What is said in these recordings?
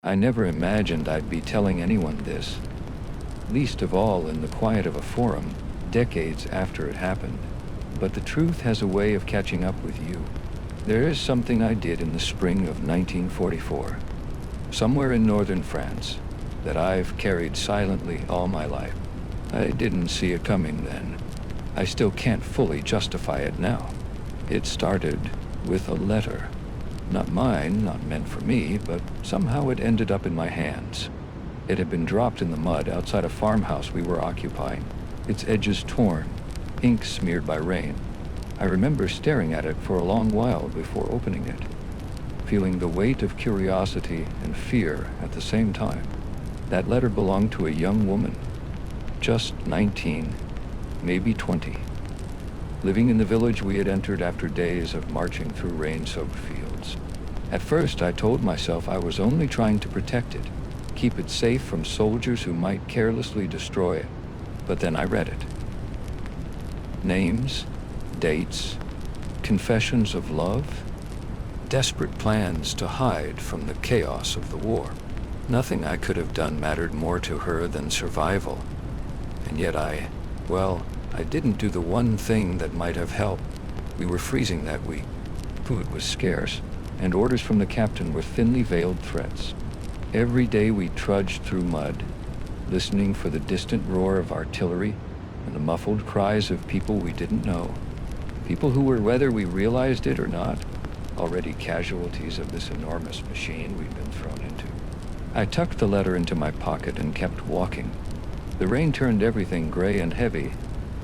I never imagined I'd be telling anyone this, least of all in the quiet of a forum, decades after it happened. But the truth has a way of catching up with you. There is something I did in the spring of 1944, somewhere in northern France, that I've carried silently all my life. I didn't see it coming then. I still can't fully justify it now. It started with a letter. Not mine, not meant for me, but somehow it ended up in my hands. It had been dropped in the mud outside a farmhouse we were occupying, its edges torn, ink smeared by rain. I remember staring at it for a long while before opening it, feeling the weight of curiosity and fear at the same time. That letter belonged to a young woman, just 19, maybe 20, living in the village we had entered after days of marching through rain-soaked fields. At first, I told myself I was only trying to protect it, keep it safe from soldiers who might carelessly destroy it. But then I read it. Names, dates, confessions of love, desperate plans to hide from the chaos of the war. Nothing I could have done mattered more to her than survival. And yet I didn't do the one thing that might have helped. We were freezing that week. Food was scarce, and orders from the captain were thinly veiled threats. Every day we trudged through mud, listening for the distant roar of artillery and the muffled cries of people we didn't know. People who were, whether we realized it or not, already casualties of this enormous machine we'd been thrown into. I tucked the letter into my pocket and kept walking. The rain turned everything gray and heavy,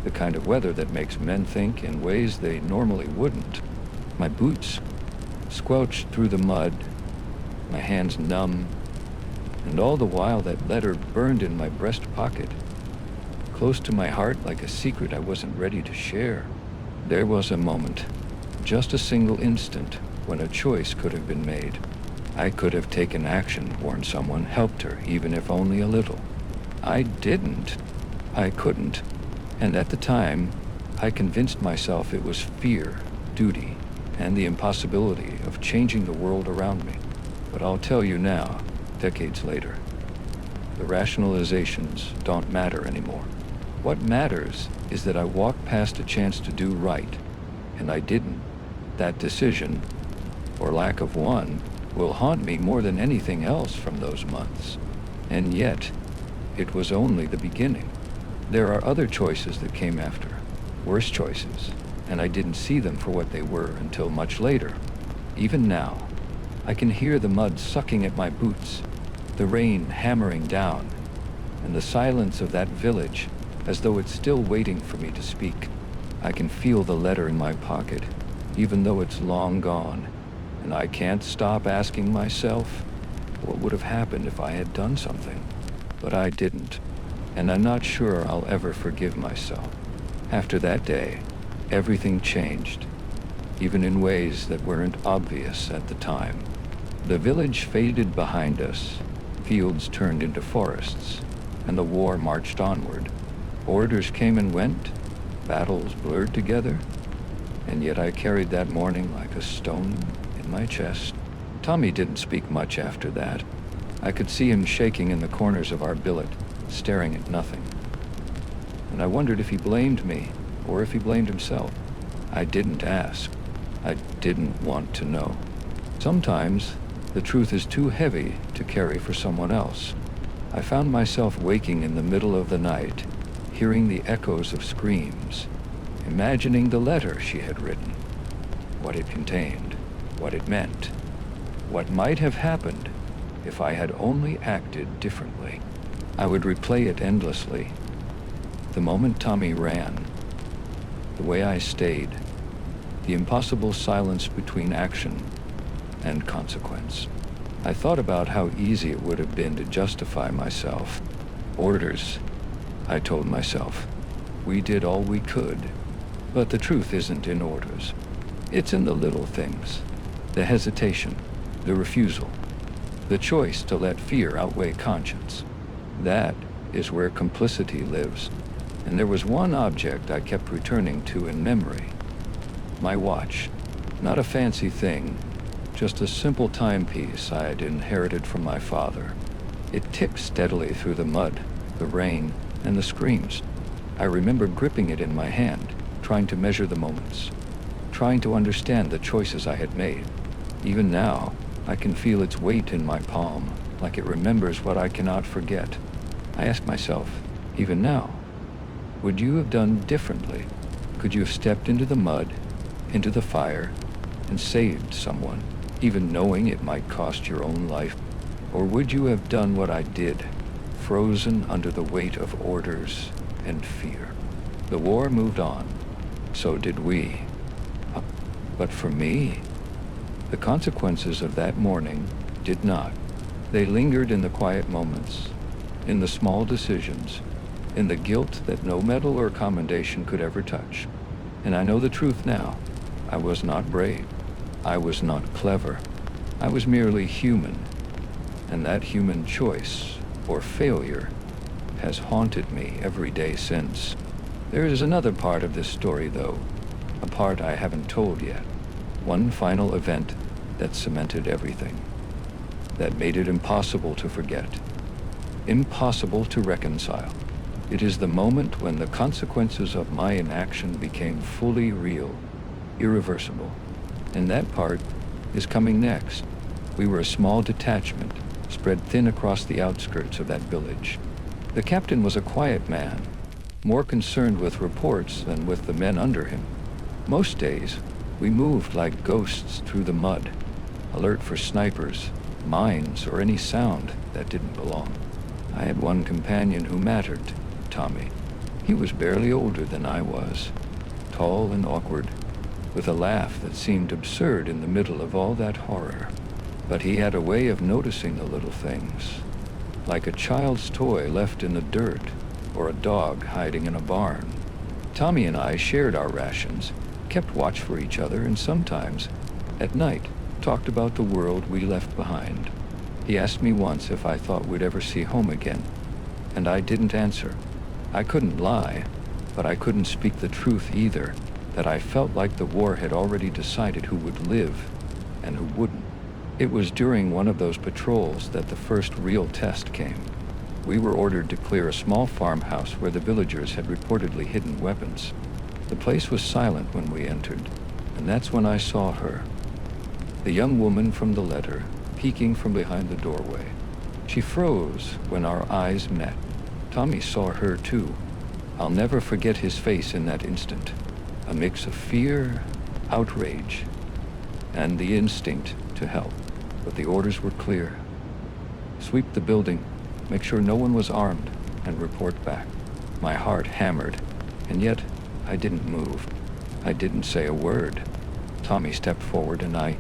the kind of weather that makes men think in ways they normally wouldn't. My boots squelched through the mud, my hands numb, and all the while that letter burned in my breast pocket, close to my heart like a secret I wasn't ready to share. There was a moment, just a single instant, when a choice could have been made. I could have taken action, warned someone, helped her, even if only a little. I didn't. I couldn't. And at the time, I convinced myself it was fear, duty, and the impossibility of changing the world around me. But I'll tell you now, decades later, the rationalizations don't matter anymore. What matters is that I walked past a chance to do right, and I didn't. That decision, or lack of one, will haunt me more than anything else from those months. And yet, it was only the beginning. There are other choices that came after, worse choices, and I didn't see them for what they were until much later. Even now, I can hear the mud sucking at my boots, the rain hammering down, and the silence of that village as though it's still waiting for me to speak. I can feel the letter in my pocket, even though it's long gone, and I can't stop asking myself what would have happened if I had done something. But I didn't, and I'm not sure I'll ever forgive myself. After that day, everything changed, even in ways that weren't obvious at the time. The village faded behind us, fields turned into forests, and the war marched onward. Orders came and went, battles blurred together, and yet I carried that morning like a stone in my chest. Tommy didn't speak much after that. I could see him shaking in the corners of our billet, staring at nothing. And I wondered if he blamed me, or if he blamed himself. I didn't ask. I didn't want to know. Sometimes, the truth is too heavy to carry for someone else. I found myself waking in the middle of the night, hearing the echoes of screams, imagining the letter she had written, what it contained, what it meant, what might have happened if I had only acted differently. I would replay it endlessly. The moment Tommy ran, the way I stayed, the impossible silence between action and consequence. I thought about how easy it would have been to justify myself. Orders, I told myself. We did all we could. But the truth isn't in orders. It's in the little things. The hesitation, the refusal, the choice to let fear outweigh conscience. That is where complicity lives. And there was one object I kept returning to in memory. My watch. Not a fancy thing, just a simple timepiece I had inherited from my father. It ticked steadily through the mud, the rain, and the screams. I remember gripping it in my hand, trying to measure the moments, trying to understand the choices I had made. Even now, I can feel its weight in my palm, like it remembers what I cannot forget. I ask myself, even now, would you have done differently? Could you have stepped into the mud, into the fire, and saved someone, even knowing it might cost your own life? Or would you have done what I did, frozen under the weight of orders and fear? The war moved on. So did we. But for me, the consequences of that morning did not. They lingered in the quiet moments, in the small decisions, in the guilt that no medal or commendation could ever touch. And I know the truth now. I was not brave. I was not clever. I was merely human. And that human choice, or failure, has haunted me every day since. There is another part of this story, though, a part I haven't told yet. One final event that cemented everything, that made it impossible to forget, impossible to reconcile. It is the moment when the consequences of my inaction became fully real, irreversible. And that part is coming next. We were a small detachment, spread thin across the outskirts of that village. The captain was a quiet man, more concerned with reports than with the men under him. Most days, we moved like ghosts through the mud, alert for snipers, mines, or any sound that didn't belong. I had one companion who mattered, Tommy. He was barely older than I was, tall and awkward, with a laugh that seemed absurd in the middle of all that horror. But he had a way of noticing the little things, like a child's toy left in the dirt, or a dog hiding in a barn. Tommy and I shared our rations, kept watch for each other, and sometimes, at night, talked about the world we left behind. He asked me once if I thought we'd ever see home again, and I didn't answer. I couldn't lie, but I couldn't speak the truth either, that I felt like the war had already decided who would live and who wouldn't. It was during one of those patrols that the first real test came. We were ordered to clear a small farmhouse where the villagers had reportedly hidden weapons. The place was silent when we entered, and that's when I saw her. The young woman from the letter, peeking from behind the doorway. She froze when our eyes met. Tommy saw her too. I'll never forget his face in that instant. A mix of fear, outrage, and the instinct to help. But the orders were clear. Sweep the building, make sure no one was armed, and report back. My heart hammered, and yet I didn't move. I didn't say a word. Tommy stepped forward and I,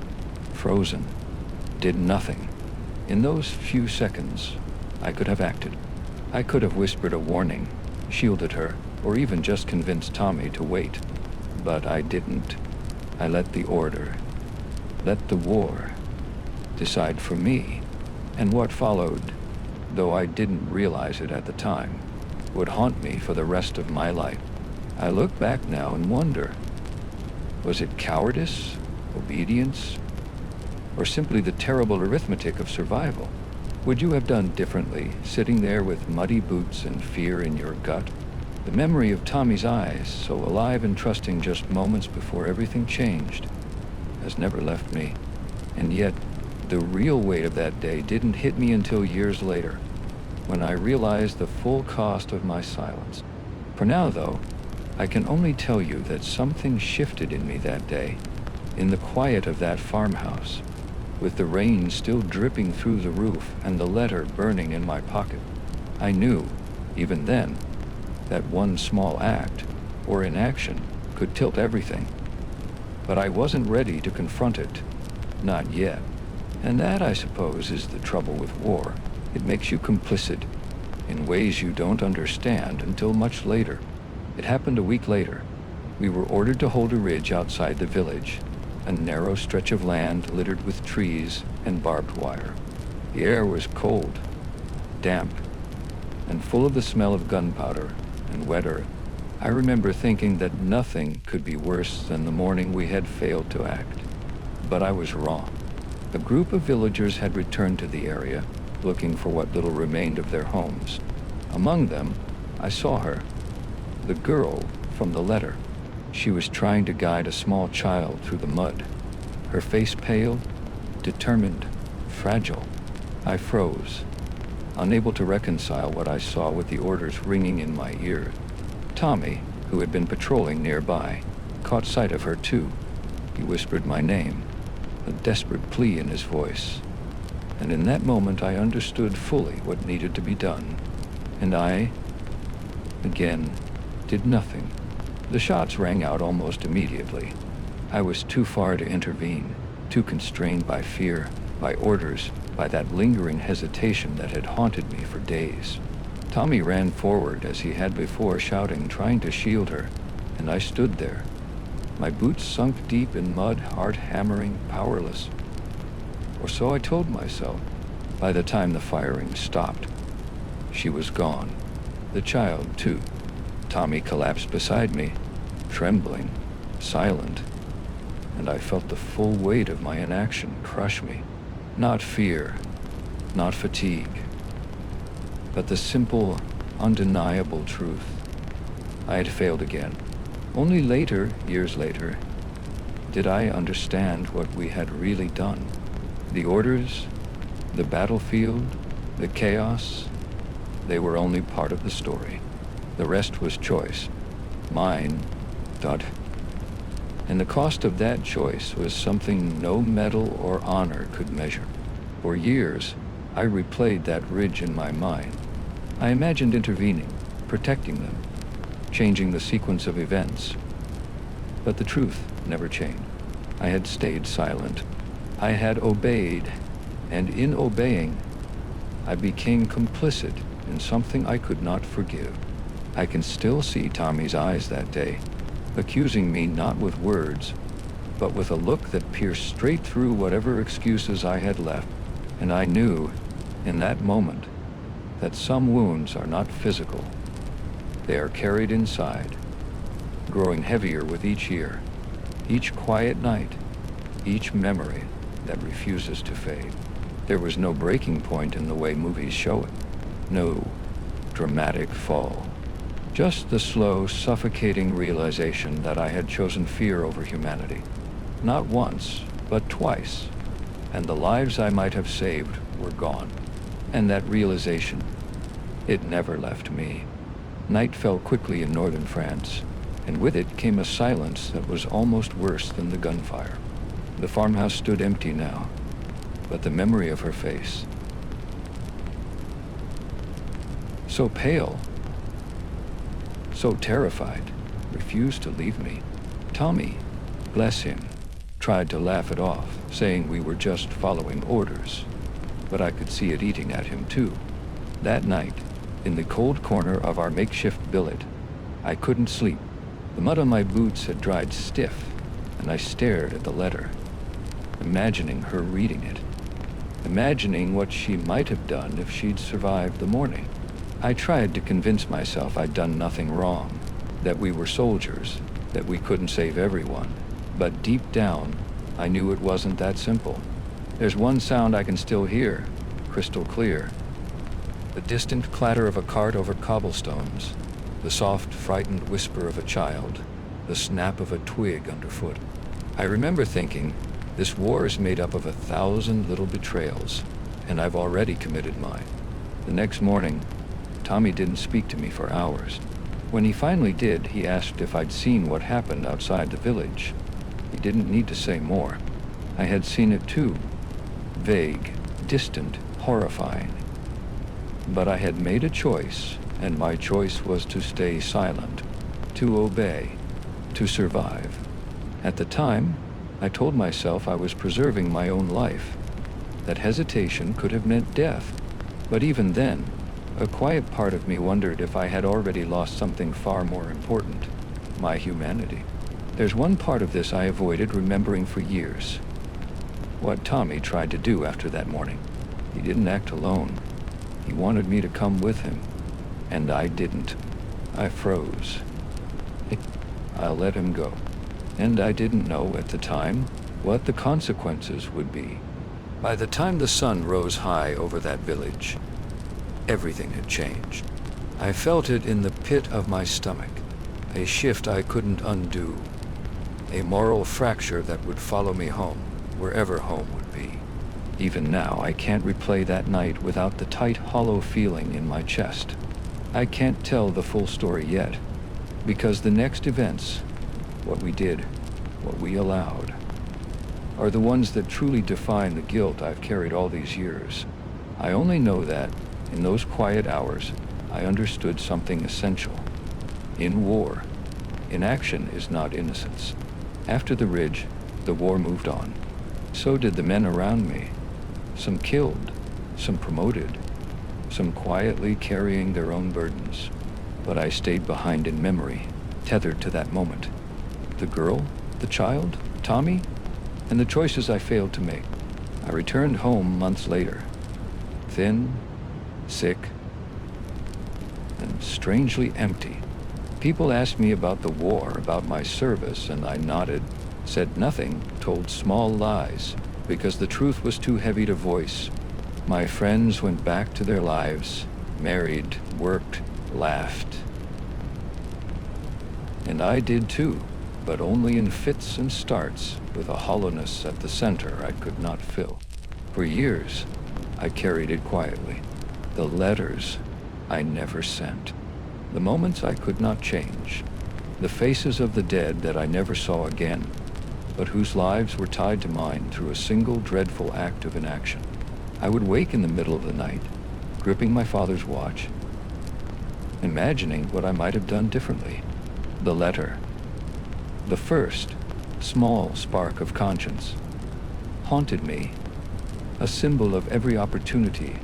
frozen, did nothing. In those few seconds, I could have acted. I could have whispered a warning, shielded her, or even just convinced Tommy to wait. But I didn't. I let the order, let the war, decide for me. And what followed, though I didn't realize it at the time, would haunt me for the rest of my life. I look back now and wonder, was it cowardice, obedience, or simply the terrible arithmetic of survival? Would you have done differently, sitting there with muddy boots and fear in your gut? The memory of Tommy's eyes, so alive and trusting just moments before everything changed, has never left me. And yet, the real weight of that day didn't hit me until years later, when I realized the full cost of my silence. For now, though, I can only tell you that something shifted in me that day, in the quiet of that farmhouse, with the rain still dripping through the roof and the letter burning in my pocket. I knew, even then, that one small act, or inaction, could tilt everything. But I wasn't ready to confront it, not yet. And that, I suppose, is the trouble with war. It makes you complicit in ways you don't understand until much later. It happened a week later. We were ordered to hold a ridge outside the village, a narrow stretch of land littered with trees and barbed wire. The air was cold, damp, and full of the smell of gunpowder and wet earth. I remember thinking that nothing could be worse than the morning we had failed to act. But I was wrong. A group of villagers had returned to the area, looking for what little remained of their homes. Among them, I saw her, the girl from the letter. She was trying to guide a small child through the mud, her face pale, determined, fragile. I froze, unable to reconcile what I saw with the orders ringing in my ears. Tommy, who had been patrolling nearby, caught sight of her too. He whispered my name, a desperate plea in his voice. And in that moment I understood fully what needed to be done. And I, again, did nothing. The shots rang out almost immediately. I was too far to intervene, too constrained by fear, by orders, by that lingering hesitation that had haunted me for days. Tommy ran forward as he had before, shouting, trying to shield her, and I stood there, my boots sunk deep in mud, heart hammering, powerless. Or so I told myself. By the time the firing stopped, she was gone. The child, too. Tommy collapsed beside me, trembling, silent, and I felt the full weight of my inaction crush me. Not fear, not fatigue, but the simple, undeniable truth. I had failed again. Only later, years later, did I understand what we had really done. The orders, the battlefield, the chaos, they were only part of the story. The rest was choice. Mine, and the cost of that choice was something no medal or honor could measure. For years, I replayed that ridge in my mind. I imagined intervening, protecting them, changing the sequence of events. But the truth never changed. I had stayed silent. I had obeyed, and in obeying, I became complicit in something I could not forgive. I can still see Tommy's eyes that day, accusing me not with words, but with a look that pierced straight through whatever excuses I had left. And I knew, in that moment, that some wounds are not physical. They are carried inside, growing heavier with each year, each quiet night, each memory that refuses to fade. There was no breaking point in the way movies show it, no dramatic fall. Just the slow, suffocating realization that I had chosen fear over humanity. Not once, but twice. And the lives I might have saved were gone. And that realization, it never left me. Night fell quickly in northern France, and with it came a silence that was almost worse than the gunfire. The farmhouse stood empty now, but the memory of her face, so pale, so terrified, refused to leave me. Tommy, bless him, tried to laugh it off, saying we were just following orders. But I could see it eating at him too. That night, in the cold corner of our makeshift billet, I couldn't sleep. The mud on my boots had dried stiff, and I stared at the letter, imagining her reading it, imagining what she might have done if she'd survived the morning. I tried to convince myself I'd done nothing wrong, that we were soldiers, that we couldn't save everyone. But deep down, I knew it wasn't that simple. There's one sound I can still hear, crystal clear. The distant clatter of a cart over cobblestones, the soft, frightened whisper of a child, the snap of a twig underfoot. I remember thinking, this war is made up of 1,000 little betrayals, and I've already committed mine. The next morning, Tommy didn't speak to me for hours. When he finally did, he asked if I'd seen what happened outside the village. He didn't need to say more. I had seen it too. Vague, distant, horrifying. But I had made a choice, and my choice was to stay silent, to obey, to survive. At the time, I told myself I was preserving my own life, that hesitation could have meant death. But even then, a quiet part of me wondered if I had already lost something far more important, my humanity. There's one part of this I avoided remembering for years. What Tommy tried to do after that morning. He didn't act alone. He wanted me to come with him, and I didn't. I froze. I'll let him go. And I didn't know at the time what the consequences would be. By the time the sun rose high over that village, everything had changed. I felt it in the pit of my stomach, a shift I couldn't undo, a moral fracture that would follow me home, wherever home would be. Even now, I can't replay that night without the tight, hollow feeling in my chest. I can't tell the full story yet, because the next events, what we did, what we allowed, are the ones that truly define the guilt I've carried all these years. I only know that, in those quiet hours, I understood something essential. In war, inaction is not innocence. After the ridge, the war moved on. So did the men around me. Some killed, some promoted, some quietly carrying their own burdens. But I stayed behind in memory, tethered to that moment. The girl, the child, Tommy, and the choices I failed to make. I returned home months later, thin, sick, and strangely empty. People asked me about the war, about my service, and I nodded, said nothing, told small lies, because the truth was too heavy to voice. My friends went back to their lives, married, worked, laughed. And I did too, but only in fits and starts, with a hollowness at the center I could not fill. For years, I carried it quietly. The letters I never sent. The moments I could not change. The faces of the dead that I never saw again, but whose lives were tied to mine through a single dreadful act of inaction. I would wake in the middle of the night, gripping my father's watch, imagining what I might have done differently. The letter, the first small spark of conscience, haunted me, a symbol of every opportunity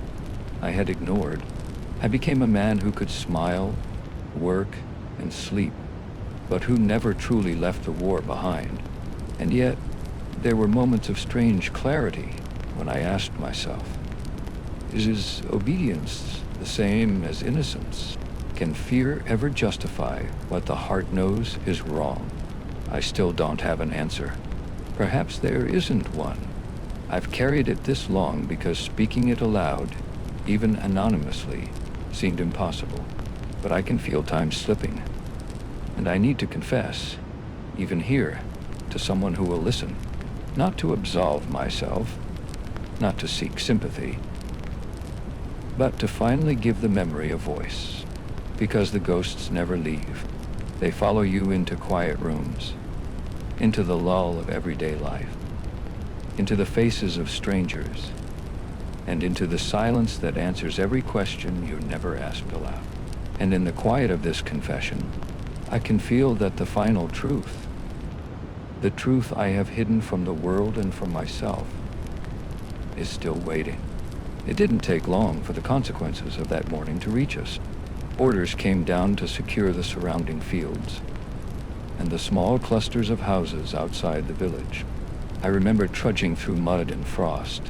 I had ignored. I became a man who could smile, work, and sleep, but who never truly left the war behind. And yet, there were moments of strange clarity when I asked myself, is obedience the same as innocence? Can fear ever justify what the heart knows is wrong? I still don't have an answer. Perhaps there isn't one. I've carried it this long because speaking it aloud, even anonymously, seemed impossible. But I can feel time slipping. And I need to confess, even here, to someone who will listen. Not to absolve myself, not to seek sympathy, but to finally give the memory a voice. Because the ghosts never leave. They follow you into quiet rooms, into the lull of everyday life, into the faces of strangers, and into the silence that answers every question you never asked aloud. And in the quiet of this confession, I can feel that the final truth, the truth I have hidden from the world and from myself, is still waiting. It didn't take long for the consequences of that morning to reach us. Orders came down to secure the surrounding fields and the small clusters of houses outside the village. I remember trudging through mud and frost,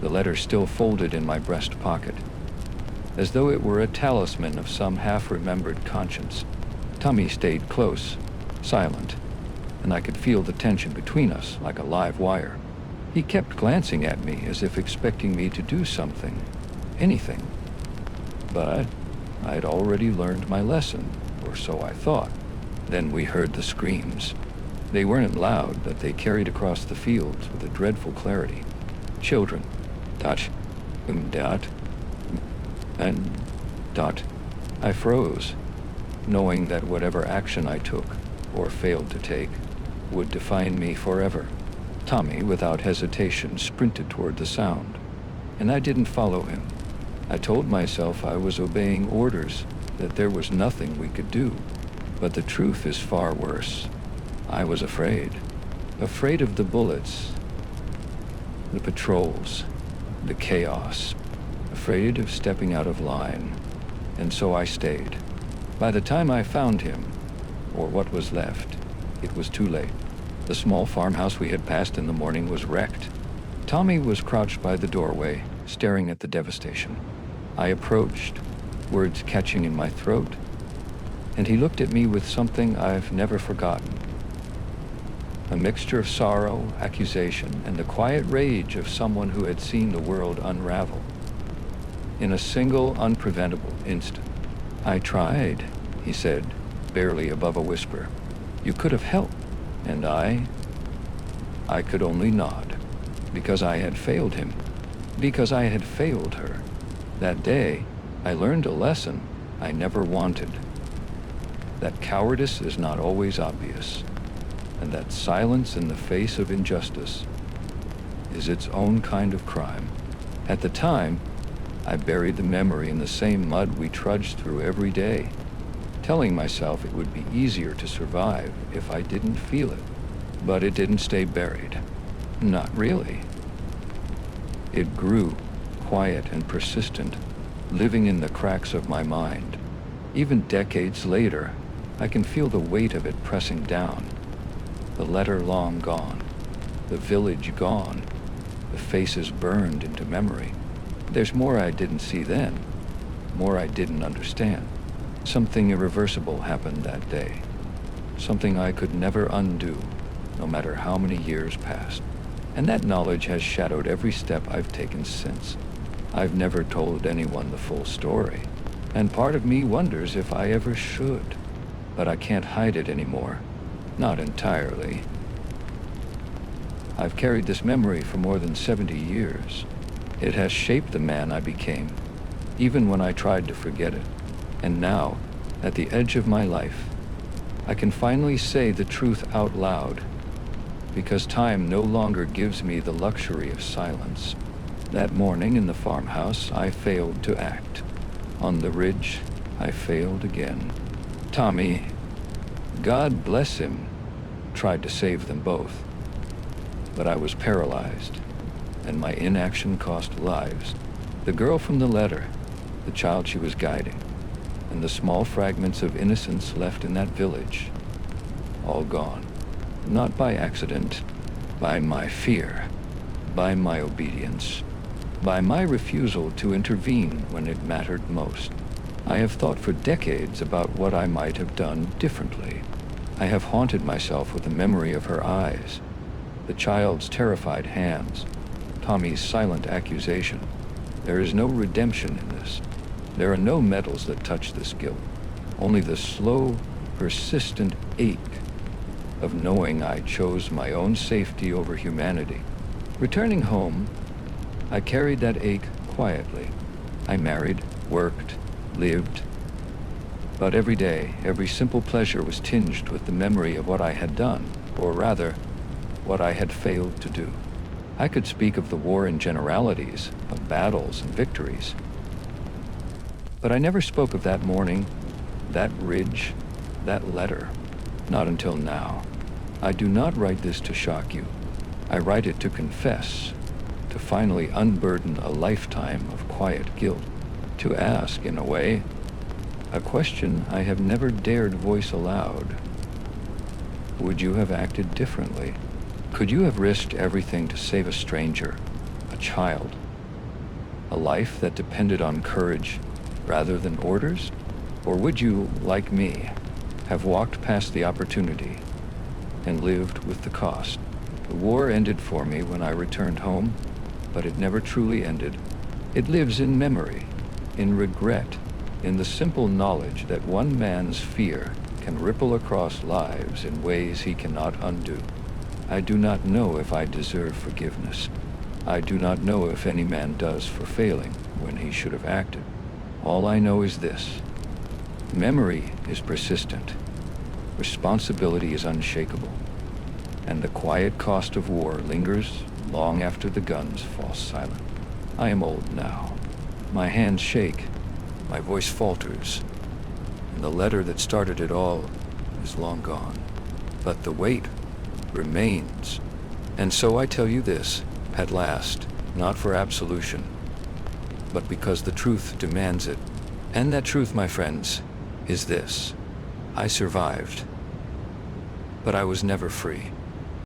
the letter still folded in my breast pocket, as though it were a talisman of some half-remembered conscience. Tommy stayed close, silent, and I could feel the tension between us like a live wire. He kept glancing at me as if expecting me to do something, anything. But I'd already learned my lesson, or so I thought. Then we heard the screams. They weren't loud, but they carried across the fields with a dreadful clarity. Children. Dot. Dot. And dot. I froze, knowing that whatever action I took, or failed to take, would define me forever. Tommy, without hesitation, sprinted toward the sound, and I didn't follow him. I told myself I was obeying orders, that there was nothing we could do. But the truth is far worse. I was afraid. Afraid of the bullets, the patrols, the chaos. Afraid of stepping out of line. And so I stayed. By the time I found him, or what was left, it was too late. The small farmhouse we had passed in the morning was wrecked. Tommy was crouched by the doorway, staring at the devastation. I approached, words catching in my throat, and he looked at me with something I've never forgotten. a mixture of sorrow, accusation, and the quiet rage of someone who had seen the world unravel. In a single, unpreventable instant. "I tried," he said, barely above a whisper. "You could have helped." And I could only nod, because I had failed him, because I had failed her. That day, I learned a lesson I never wanted. That cowardice is not always obvious, and that silence in the face of injustice is its own kind of crime. At the time, I buried the memory in the same mud we trudged through every day, telling myself it would be easier to survive if I didn't feel it. But it didn't stay buried. Not really. It grew, quiet and persistent, living in the cracks of my mind. Even decades later, I can feel the weight of it pressing down. The letter long gone, the village gone, the faces burned into memory. There's more I didn't see then, more I didn't understand. Something irreversible happened that day, something I could never undo, no matter how many years passed. And that knowledge has shadowed every step I've taken since. I've never told anyone the full story, and part of me wonders if I ever should. But I can't hide it anymore, not entirely. I've carried this memory for more than 70 years. It has shaped the man I became, even when I tried to forget it. And now, at the edge of my life, I can finally say the truth out loud, because time no longer gives me the luxury of silence. That morning in the farmhouse, I failed to act. On the ridge, I failed again. Tommy, God bless him, tried to save them both. But I was paralyzed, and my inaction cost lives. The girl from the letter, the child she was guiding, and the small fragments of innocence left in that village, all gone. Not by accident, by my fear, by my obedience, by my refusal to intervene when it mattered most. I have thought for decades about what I might have done differently. I have haunted myself with the memory of her eyes, the child's terrified hands, Tommy's silent accusation. There is no redemption in this. There are no medals that touch this guilt, only the slow, persistent ache of knowing I chose my own safety over humanity. Returning home, I carried that ache quietly. I married, worked, lived. But every day, every simple pleasure was tinged with the memory of what I had done, or rather, what I had failed to do. I could speak of the war in generalities, of battles and victories. But I never spoke of that morning, that ridge, that letter. Not until now. I do not write this to shock you. I write it to confess, to finally unburden a lifetime of quiet guilt, to ask, in a way, a question I have never dared voice aloud. Would you have acted differently? Could you have risked everything to save a stranger, a child, a life that depended on courage rather than orders? Or would you, like me, have walked past the opportunity and lived with the cost? The war ended for me when I returned home, but it never truly ended. It lives in memory, in regret, in the simple knowledge that one man's fear can ripple across lives in ways he cannot undo. I do not know if I deserve forgiveness. I do not know if any man does for failing when he should have acted. All I know is this: memory is persistent, responsibility is unshakable, and the quiet cost of war lingers long after the guns fall silent. I am old now. My hands shake, my voice falters, and the letter that started it all is long gone. But the weight remains. And so I tell you this, at last, not for absolution, but because the truth demands it. And that truth, my friends, is this: I survived, but I was never free.